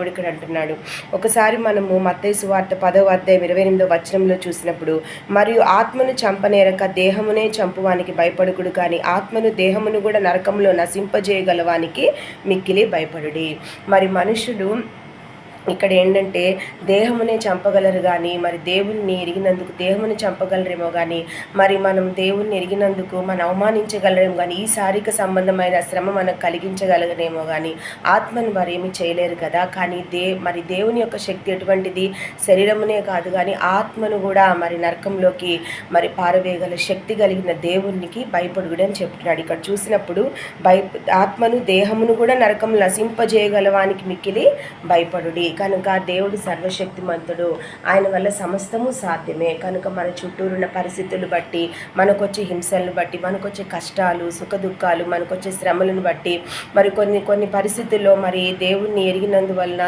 దేవుడు ఇక్కడ అంటున్నాడు. ఒకసారి మనము మత్తయి సువార్త 10వ అధ్యాయం 28వ వచనంలో చూసినప్పుడు, మరియు ఆత్మను చంపనేరక దేహమునే చంపువానికి భయపడుకుడు, కానీ ఆత్మను దేహమును కూడా నరకంలో నశింపజేయగలవానికి మిక్కిలి భయపడుడి. మరి మనుషుడు ఇక్కడ ఏంటంటే దేహమునే చంపగలరు కానీ మరి దేవుణ్ణి ఎరిగినందుకు దేహముని చంపగలరేమో కానీ మరి మనం దేవుణ్ణి ఎరిగినందుకు మనం అవమానించగలరేమో కానీ ఈ శారీరక సంబంధమైన శ్రమ మనకు కలిగించగలరేమో కానీ ఆత్మను వారు ఏమి చేయలేరు కదా. కానీ మరి దేవుని యొక్క శక్తి ఎటువంటిది? శరీరమునే కాదు కానీ ఆత్మను కూడా మరి నరకంలోకి మరి పారవేయగల శక్తి కలిగిన దేవునికి భయపడుడు అని చెప్తున్నాడు. ఇక్కడ చూసినప్పుడు ఆత్మను దేహమును కూడా నరకం నశింపజేయగలవానికి మిక్కిలి భయపడుడి. కనుక దేవుడు సర్వశక్తిమంతుడు, ఆయన వల్ల సమస్తము సాధ్యమే. కనుక మన చుట్టూరున్న పరిస్థితులు బట్టి, మనకొచ్చే హింసలను బట్టి, మనకొచ్చే కష్టాలు సుఖ దుఃఖాలు, మనకొచ్చే శ్రమలను బట్టి, మరి కొన్ని పరిస్థితుల్లో మరి దేవుణ్ణి ఎరిగినందువలన